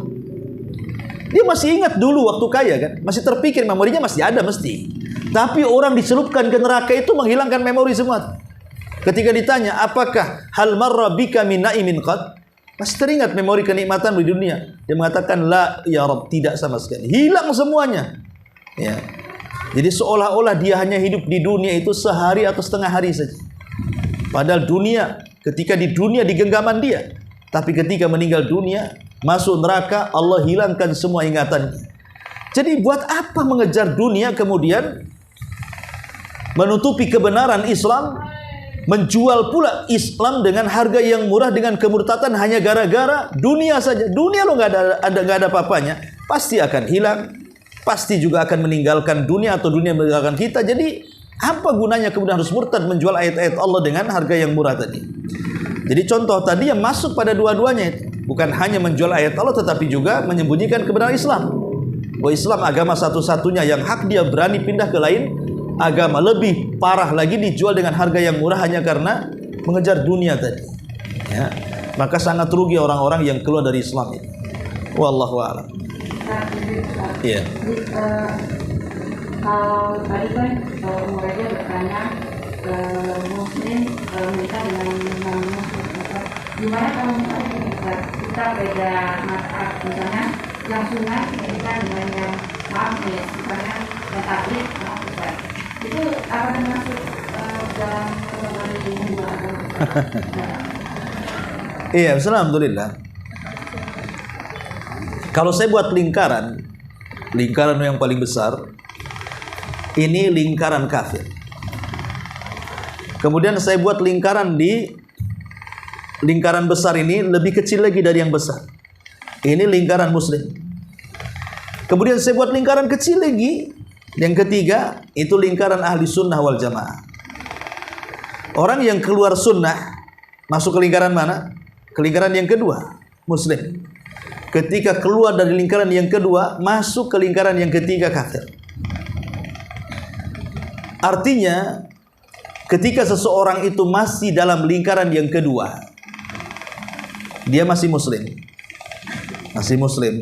Dia masih ingat dulu waktu kaya kan, masih terpikir, memorinya masih ada mesti. Tapi orang dicelupkan ke neraka itu menghilangkan memori semua. Ketika ditanya, apakah hal marra bika min na'imin qad? Masih teringat memori kenikmatan di dunia? Dia mengatakan, la ya Rabb, tidak sama sekali. Hilang semuanya. Ya. Jadi seolah-olah dia hanya hidup di dunia itu sehari atau setengah hari saja. Padahal dunia, ketika di dunia di genggaman dia. Tapi ketika meninggal dunia, masuk neraka, Allah hilangkan semua ingatannya. Jadi buat apa mengejar dunia kemudian menutupi kebenaran Islam, menjual pula Islam dengan harga yang murah dengan kemurtatan hanya gara-gara dunia saja. Dunia lo nggak ada apa-apanya, pasti akan hilang, pasti juga akan meninggalkan dunia atau dunia meninggalkan kita. Jadi apa gunanya kemudian harus murtad menjual ayat-ayat Allah dengan harga yang murah tadi? Jadi contoh tadi yang masuk pada dua-duanya itu bukan hanya menjual ayat Allah, tetapi juga menyembunyikan kebenaran Islam. Bahwa Islam agama satu-satunya yang hak, dia berani pindah ke lain agama. Lebih parah lagi, dijual dengan harga yang murah hanya karena mengejar dunia tadi. Ya. Maka sangat rugi orang-orang yang keluar dari Islam itu. Wallahu a'lam. Iya. Kalau tadi kan muridnya bertanya muslim menikah dengan non-muslim, gimana kalau misalnya kita beda mazhab, misalnya yang sunat menikah dengan yang maaf ya, misalnya yang taklid maaf ya, itu apa termasuk dalam kategori dua agama? Iya, alhamdulillah. Kalau saya buat lingkaran yang paling besar, ini lingkaran kafir. Kemudian saya buat lingkaran di lingkaran besar ini lebih kecil lagi dari yang besar. Ini lingkaran muslim. Kemudian saya buat lingkaran kecil lagi. Yang ketiga, itu lingkaran ahli sunnah wal jamaah. Orang yang keluar sunnah, masuk ke lingkaran mana? Ke lingkaran yang kedua, muslim. Ketika keluar dari lingkaran yang kedua, masuk ke lingkaran yang ketiga, kafir. Artinya, ketika seseorang itu masih dalam lingkaran yang kedua, dia masih muslim,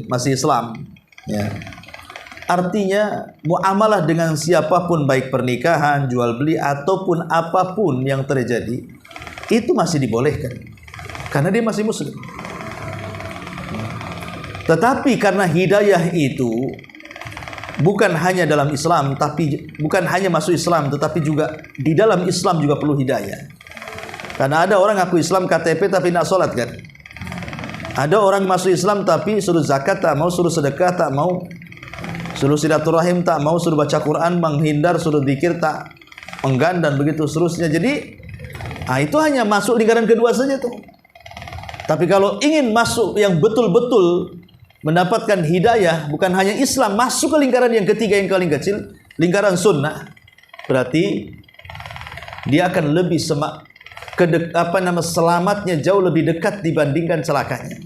masih Islam, ya. Artinya muamalah dengan siapapun, baik pernikahan, jual beli ataupun apapun yang terjadi, itu masih dibolehkan karena dia masih muslim. Tetapi karena hidayah itu bukan hanya dalam Islam, tapi bukan hanya masuk Islam, tetapi juga di dalam Islam juga perlu hidayah. Karena ada orang ngaku Islam KTP tapi tidak sholat kan. Ada orang masuk Islam tapi suruh zakat tak mau, suruh sedekah tak mau, suruh silaturahim tak mau, suruh baca Quran menghindar, suruh zikir tak enggan, dan begitu seterusnya. Jadi itu hanya masuk lingkaran kedua saja tuh. Tapi kalau ingin masuk yang betul-betul mendapatkan hidayah, bukan hanya Islam, masuk ke lingkaran yang ketiga yang paling kecil, lingkaran sunnah, berarti dia akan lebih selamatnya jauh lebih dekat dibandingkan celakanya.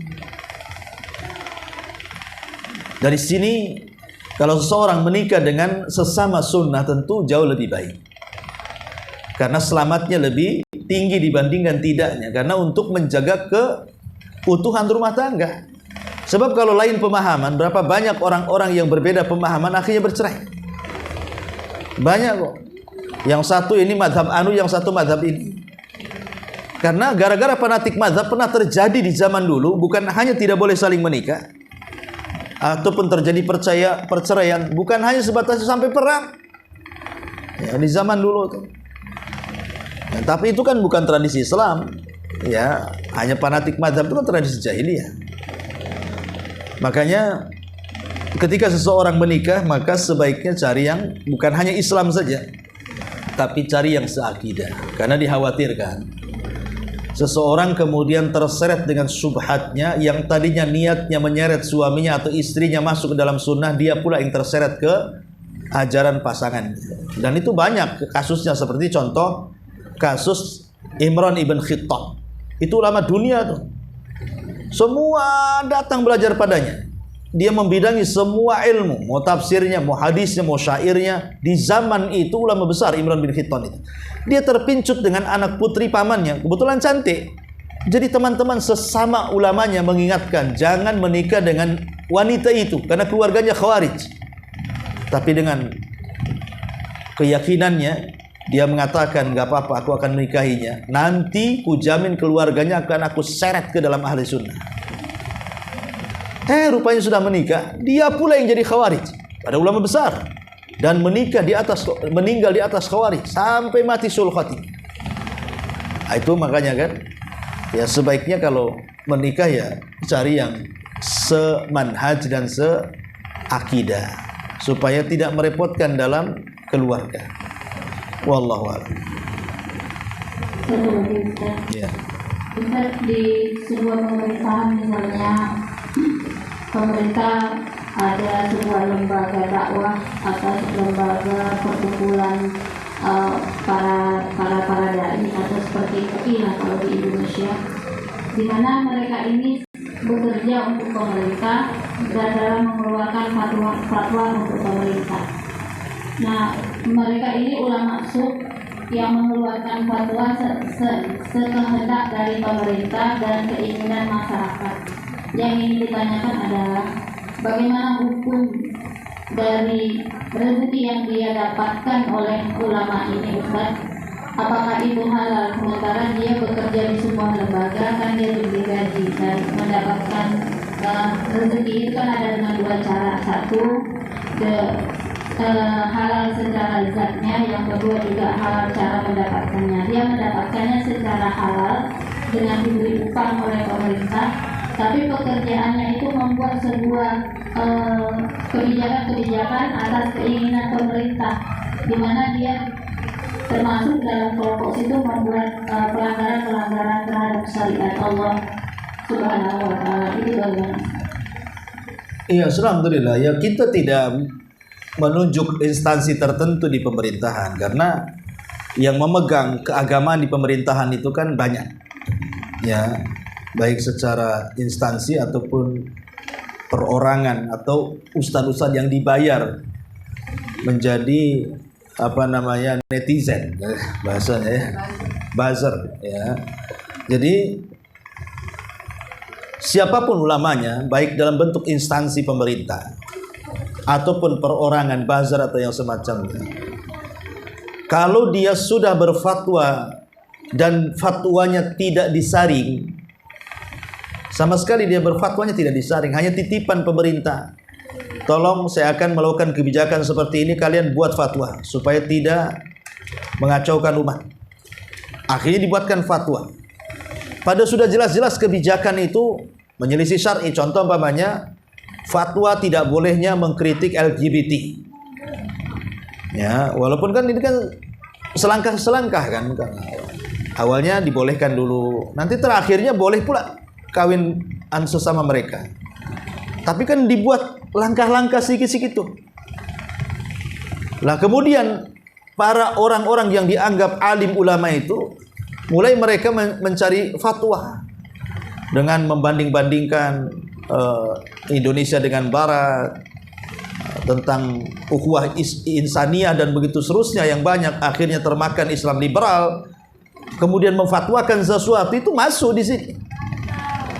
Dari sini, kalau seseorang menikah dengan sesama sunnah tentu jauh lebih baik, karena selamatnya lebih tinggi dibandingkan tidaknya, karena untuk menjaga keutuhan rumah tangga. Sebab kalau lain pemahaman, berapa banyak orang-orang yang berbeda pemahaman akhirnya bercerai. Banyak kok. Yang satu ini mazhab anu, yang satu mazhab ini. Karena gara-gara fanatik mazhab pernah terjadi di zaman dulu, bukan hanya tidak boleh saling menikah, ataupun terjadi perceraian, bukan hanya sebatas sampai perang. Ya, di zaman dulu tuh. Ya, tapi itu kan bukan tradisi Islam. Ya, hanya fanatik mazhab itu kan tradisi jahiliyah. Makanya ketika seseorang menikah, maka sebaiknya cari yang bukan hanya Islam saja, tapi cari yang seakidah. Karena dikhawatirkan seseorang kemudian terseret dengan subhatnya, yang tadinya niatnya menyeret suaminya atau istrinya masuk ke dalam sunnah, dia pula yang terseret ke ajaran pasangan. Dan itu banyak kasusnya, seperti contoh kasus Imran ibn Khattab. Itu ulama dunia tuh. Semua datang belajar padanya. Dia membidangi semua ilmu, mau tafsirnya, mau hadisnya, mau syairnya. Di zaman itu ulama besar Imran bin Khattab itu. Dia terpincut dengan anak putri pamannya, kebetulan cantik. Jadi teman-teman sesama ulamanya mengingatkan, jangan menikah dengan wanita itu karena keluarganya Khawarij. Tapi dengan keyakinannya, dia mengatakan, gak apa-apa, aku akan menikahinya. Nanti ku jamin keluarganya akan aku seret ke dalam ahli sunnah. Rupanya sudah menikah, dia pula yang jadi Khawarij. Ada ulama besar. Dan meninggal di atas Khawarij sampai mati sul khatimah. Itu makanya kan, ya sebaiknya kalau menikah ya cari yang semanhaj dan seakidah, supaya tidak merepotkan dalam keluarga. Wallahu a'lam. Ya. Ustaz, di sebuah pemerintahan misalnya, pemerintah ada sebuah lembaga dakwah atau lembaga perkumpulan para dai atau seperti itu kalau di Indonesia, di mana mereka ini bekerja untuk pemerintah dan dalam mengeluarkan fatwa untuk pemerintah. Nah, mereka ini ulama sub yang mengeluarkan fatwa sekehendak dari pemerintah dan keinginan masyarakat. Yang ingin ditanyakan adalah bagaimana hukum dari rezeki yang dia dapatkan oleh ulama ini, Ustaz? Apakah itu halal sementara dia bekerja di sebuah lembaga, kan dia diberi gaji dan mendapatkan rezeki itu kan ada dengan dua cara. Satu, halal secara zatnya, yang kedua juga halal cara mendapatkannya. Dia mendapatkannya secara halal dengan diberi upah oleh pemerintah, tapi pekerjaannya itu membuat sebuah kebijakan-kebijakan atas keinginan pemerintah, di mana dia termasuk dalam kelompok itu membuat pelanggaran-pelanggaran terhadap syariat Allah Subhanahu wa Ta'ala. Itu bagaimana? Iya, alhamdulillah. Ya, kita tidak menunjuk instansi tertentu di pemerintahan, karena yang memegang keagamaan di pemerintahan itu kan banyak, ya, baik secara instansi ataupun perorangan atau ustadz-ustadz yang dibayar menjadi netizen, bahasanya ya, buzzer, ya. Jadi siapapun ulamanya, baik dalam bentuk instansi pemerintah ataupun perorangan, bazar atau yang semacamnya. Kalau dia sudah berfatwa dan fatwanya tidak disaring, sama sekali dia berfatwanya tidak disaring, hanya titipan pemerintah, tolong saya akan melakukan kebijakan seperti ini, kalian buat fatwa supaya tidak mengacaukan umat. Akhirnya dibuatkan fatwa. Pada sudah jelas-jelas kebijakan itu menyelisih syar'i. Contoh umpamanya fatwa tidak bolehnya mengkritik LGBT. Ya, walaupun kan ini kan selangkah-selangkah kan. Awalnya dibolehkan dulu, nanti terakhirnya boleh pula kawinan sesama mereka. Tapi kan dibuat langkah-langkah sedikit-sedikit tuh. Lah kemudian para orang-orang yang dianggap alim ulama itu mulai mereka mencari fatwa dengan membanding-bandingkan Indonesia dengan Barat, tentang ukhuwah insaniyah dan begitu seterusnya yang banyak, akhirnya termakan Islam liberal, kemudian memfatwakan sesuatu itu masuk di sini.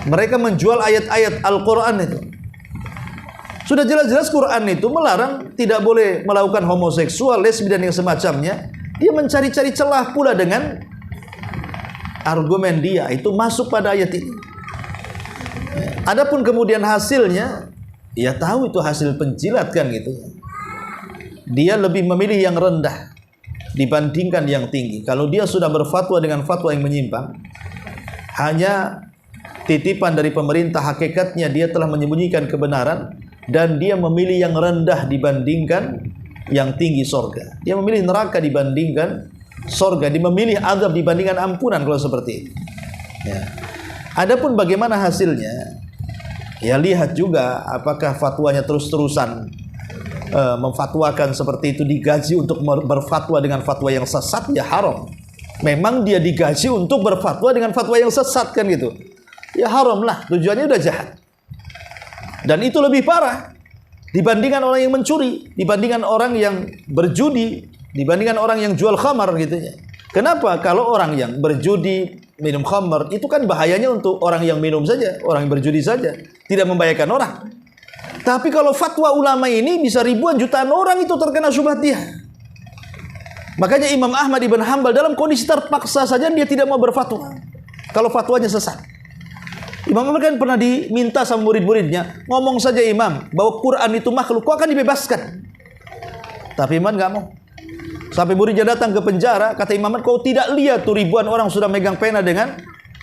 Mereka menjual ayat-ayat Al-Quran itu. Sudah jelas-jelas Quran itu melarang tidak boleh melakukan homoseksual, lesbi dan yang semacamnya. Dia mencari-cari celah pula dengan argumen dia itu masuk pada ayat ini. Adapun kemudian hasilnya, ya tahu itu hasil penjilat kan gitu. Dia lebih memilih yang rendah dibandingkan yang tinggi. Kalau dia sudah berfatwa dengan fatwa yang menyimpang, hanya titipan dari pemerintah, hakikatnya dia telah menyembunyikan kebenaran dan dia memilih yang rendah dibandingkan yang tinggi, sorga. Dia memilih neraka dibandingkan sorga. Dia memilih azab dibandingkan ampunan kalau seperti itu. Ya. Adapun bagaimana hasilnya, ya lihat juga apakah fatwanya terus-terusan memfatwakan seperti itu, digaji untuk berfatwa dengan fatwa yang sesat, ya haram. Memang dia digaji untuk berfatwa dengan fatwa yang sesat kan gitu. Ya haram lah, tujuannya udah jahat. Dan itu lebih parah dibandingkan orang yang mencuri, dibandingkan orang yang berjudi, dibandingkan orang yang jual khamar gitu ya. Kenapa? Kalau orang yang berjudi, minum khamar, itu kan bahayanya untuk orang yang minum saja, orang yang berjudi saja, tidak membahayakan orang. Tapi kalau fatwa ulama ini bisa ribuan jutaan orang itu terkena syubhat dia. Makanya Imam Ahmad ibn Hanbal dalam kondisi terpaksa saja dia tidak mau berfatwa kalau fatwanya sesat. Imam Ahmad kan pernah diminta sama murid-muridnya, ngomong saja Imam bahwa Quran itu makhluk, kau akan dibebaskan. Tapi Imam nggak mau. Sampai muridnya datang ke penjara, kata Imam Ahmad, kau tidak lihat tuh ribuan orang sudah megang pena dengan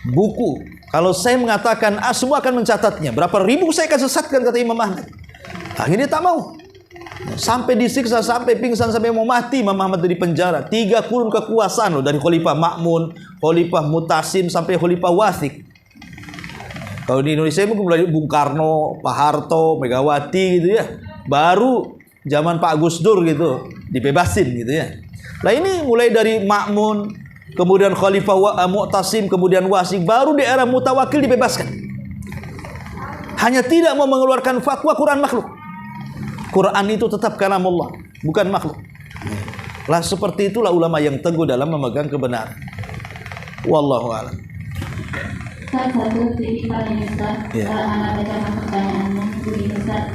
buku. Kalau saya mengatakan A, semua akan mencatatnya. Berapa ribu saya akan sesatkan, kata Imam Ahmad. Akhirnya tak mau. Sampai disiksa, sampai pingsan, sampai mau mati Imam Ahmad di penjara. 3 kurun kekuasaan loh, dari Khalifah Ma'mun, Khalifah Mutasim sampai Khalifah Wathik. Kalau di Indonesia mungkin mulai Bung Karno, Pak Harto, Megawati gitu ya. Baru zaman Pak Gus Dur gitu dibebasin gitu ya. Nah ini mulai dari Ma'mun, kemudian Khalifah Mu'tasim, kemudian Wathik, baru di era Mutawakil dibebaskan. Hanya tidak mau mengeluarkan fatwa Quran makhluk. Quran itu tetap kalamullah, bukan makhluk. Lah seperti itulah ulama yang teguh dalam memegang kebenaran. Wallahu a'lam. Ustaz, satu titipan ini Ustaz, anak bacakan pertanyaannya begini Ustaz.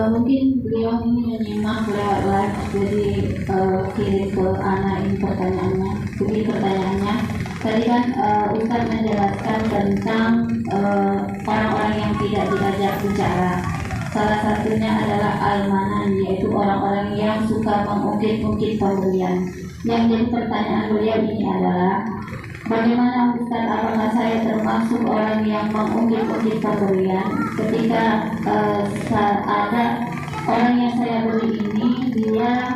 Mungkin beliau ini menyimak lewat live, jadi kirim ke anak ini pertanyaannya. Begini pertanyaannya, tadi kan Ustaz menjelaskan tentang orang-orang yang tidak diajak bicara. Salah satunya adalah almanan, yaitu orang-orang yang suka mengungkit-ungkit pemberian. Yang jadi pertanyaan beliau ini adalah, bagaimana Ustaz, apakah saya termasuk orang yang mengungkit-ungkit pemberian ketika ada orang yang saya beri ini, dia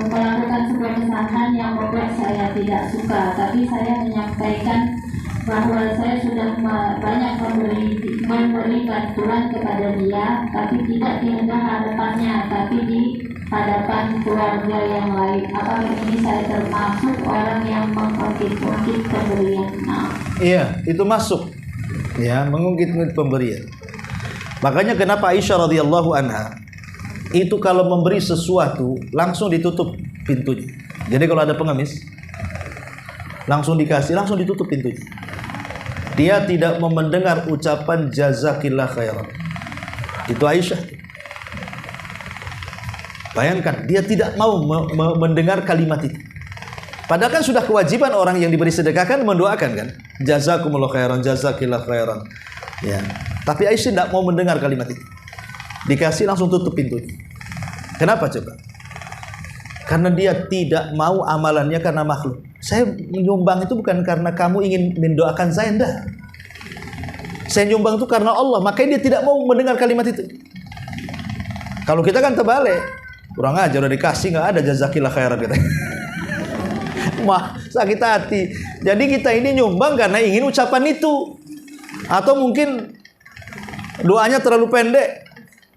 melakukan sebuah kesalahan yang membuat saya tidak suka, tapi saya menyampaikan bahwa saya sudah banyak memberi bantuan kepada dia, tapi tidak di hadapannya, tapi di hadapan keluarga yang lain. Apakah ini saya termasuk orang yang mengungkit-ungkit pemberian? Iya, itu masuk. Ya, mengungkit-ungkit pemberian. Makanya kenapa Aisyah radhiyallahu anha itu kalau memberi sesuatu langsung ditutup pintunya. Jadi kalau ada pengemis langsung dikasih, langsung ditutup pintunya. Dia tidak mau mendengar ucapan jazakillah khairan. Itu Aisyah. Bayangkan, dia tidak mau mendengar kalimat itu. Padahal kan sudah kewajiban orang yang diberi sedekah kan mendoakan kan. Jazakumullah khairan, jazakillah khairan. Ya. Tapi Aisyah tidak mau mendengar kalimat itu. Dikasih langsung tutup pintunya. Kenapa coba? Karena dia tidak mau amalannya karena makhluk. Saya menyumbang itu bukan karena kamu ingin mendoakan saya, enggak. Saya nyumbang itu karena Allah, makanya dia tidak mau mendengar kalimat itu. Kalau kita kan terbalik, kurang ajar udah dikasih nggak ada jazakillah khairan kita. Mah sakit hati. Jadi kita ini nyumbang karena ingin ucapan itu, atau mungkin doanya terlalu pendek.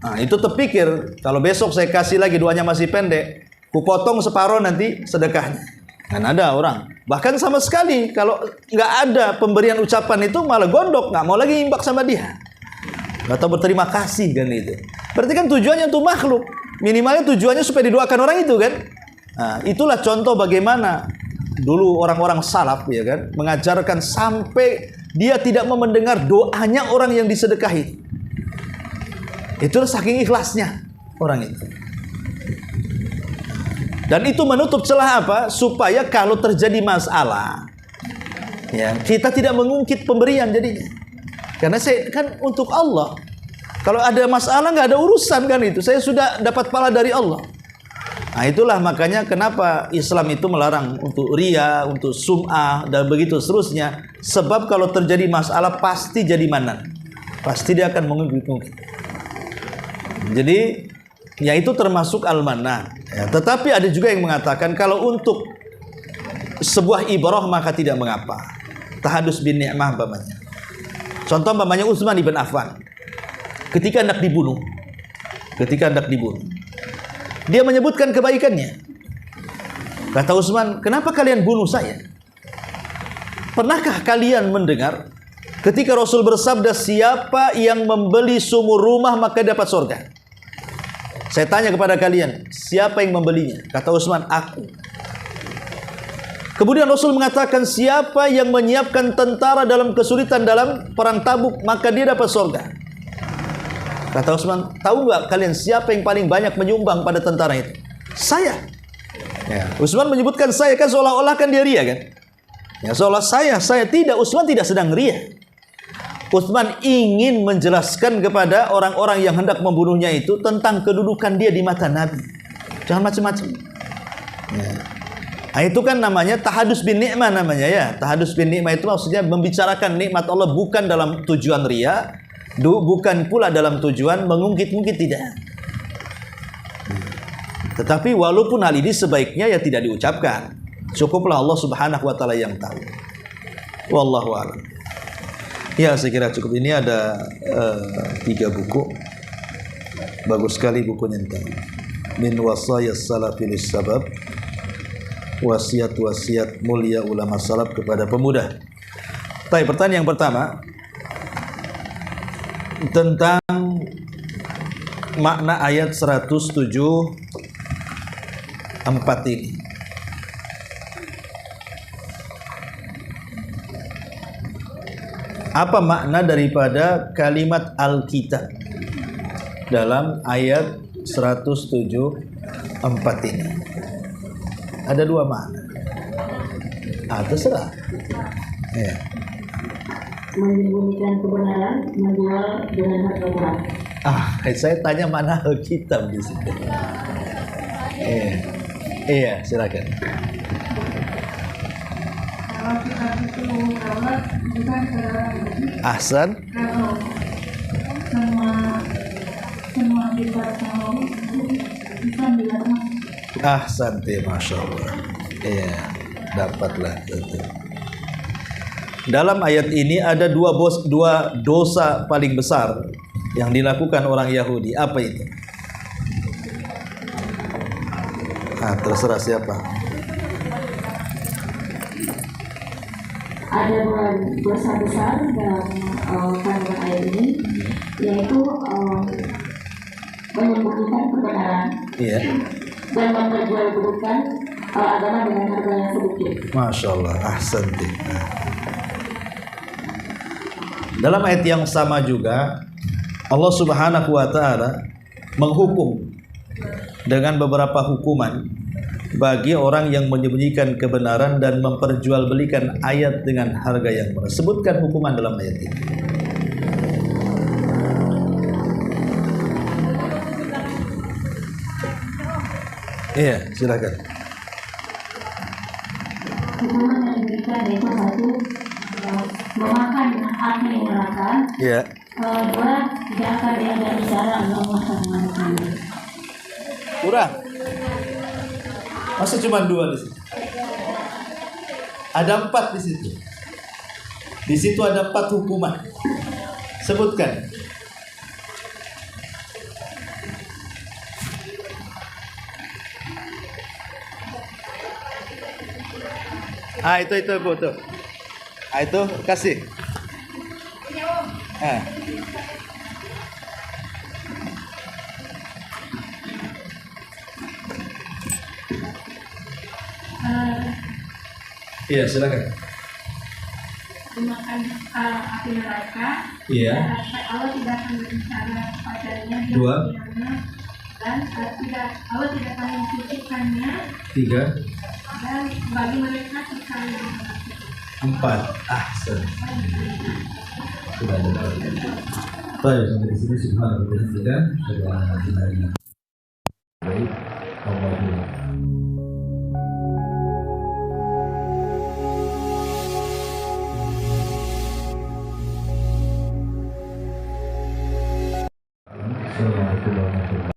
Nah itu terpikir kalau besok saya kasih lagi doanya masih pendek, ku potong separuh nanti sedekahnya. Kan ada orang bahkan sama sekali kalau nggak ada pemberian ucapan itu malah gondok, nggak mau lagi imbak sama dia, nggak tahu berterima kasih kan itu. Berarti kan tujuannya untuk makhluk, minimalnya tujuannya supaya didoakan orang itu kan. Nah itulah contoh bagaimana dulu orang-orang salaf ya kan mengajarkan sampai dia tidak mau mendengar doanya orang yang disedekahi. Itulah saking ikhlasnya orang itu. Dan itu menutup celah apa? Supaya kalau terjadi masalah, ya kita tidak mengungkit pemberian jadinya. Karena saya kan untuk Allah. Kalau ada masalah nggak ada urusan kan itu. Saya sudah dapat pahala dari Allah. Nah itulah makanya kenapa Islam itu melarang untuk riya, untuk sum'ah dan begitu seterusnya. Sebab kalau terjadi masalah pasti jadi manan. Pasti dia akan mengungkit-ungkit. Jadi ya itu termasuk al-mannan. Ya, tetapi ada juga yang mengatakan kalau untuk sebuah ibrah maka tidak mengapa. Tahadus bin ni'mah umpamanya. Contoh umpamanya Utsman ibn Affan. Ketika hendak dibunuh. Dia menyebutkan kebaikannya. Kata Utsman, "Kenapa kalian bunuh saya? Pernahkah kalian mendengar ketika Rasul bersabda, siapa yang membeli sumur rumah maka dapat surga? Saya tanya kepada kalian, siapa yang membelinya?" Kata Utsman, "Aku." Kemudian Rasul mengatakan, siapa yang menyiapkan tentara dalam kesulitan dalam perang Tabuk maka dia dapat surga. Kata Utsman, tahu nggak kalian siapa yang paling banyak menyumbang pada tentara itu? Saya. Ya. Utsman menyebutkan saya kan seolah-olah kan dia ria kan? Ya seolah saya tidak. Utsman tidak sedang ria. Utsman ingin menjelaskan kepada orang-orang yang hendak membunuhnya itu tentang kedudukan dia di mata Nabi. Jangan macam-macam. Ya. Nah, itu kan namanya tahadus bin ni'mah namanya ya. Tahadus bin ni'mah itu maksudnya membicarakan nikmat Allah bukan dalam tujuan ria, bukan pula dalam tujuan mengungkit-ungkit, tidak. Tetapi walaupun hal ini sebaiknya ya tidak diucapkan. Cukuplah Allah Subhanahu wa taala yang tahu. Wallahu a'lam. Ya, saya kira cukup. Ini ada 3 buku. Bagus sekali bukunya tentang Min Wasayas Salafil Sabab. Wasiat-wasiat mulia ulama salaf kepada pemuda. Baik, pertanyaan yang pertama tentang makna ayat 107:4 ini. Apa makna daripada kalimat Alkitab dalam ayat 107:4 ini? Ada 2 makna. Terserah. Ya. Menyembunyikan kebenaran, menjual dengan harga murah. Saya tanya mana Alkitab di situ. Iya, silakan. Kalau kita itu kalau bukan Ahsan. kalau semua kita tahu bisa dilakukan. Ahsan, masya Allah. Iya, dapatlah itu. Dalam ayat ini ada 2 dosa paling besar yang dilakukan orang Yahudi. Apa itu? Terserah siapa. Ada 2 dosa besar dalam kandungan ayat ini, yaitu menyembunyikan kebenaran, Iya. dan memperjualbelikan agama dengan harga yang sedikit. Masya Allah, ahsan. Dalam ayat yang sama juga Allah Subhanahu wa taala menghukum dengan beberapa hukuman bagi orang yang menyembunyikan kebenaran dan memperjualbelikan ayat dengan harga yang murah. Sebutkan hukuman dalam ayat ini. Iya, silakan. Hukuman yang diberikan yaitu satu, memakan api neraka. Iya. Dua, tidak akan diajak bicara Allah Subhanahu. Kurang. Masa cuma 2 di situ? Ada 4 di situ. Di situ ada 4 hukuman. Sebutkan. Itu Bu tuh. Itu kasih. Iya, silakan. Memakan api neraka. Iya. Allah tidak akan berbicara kepadanya. 2. Dan Allah tidak akan mencucikannya. 3. Dan bagi mereka sekali. 4. Sudah ada. Baik, sampai di sini subhanallah wa bihamdihi. Baik, Allah. Assalamualaikum warahmatullahi wabarakatuh.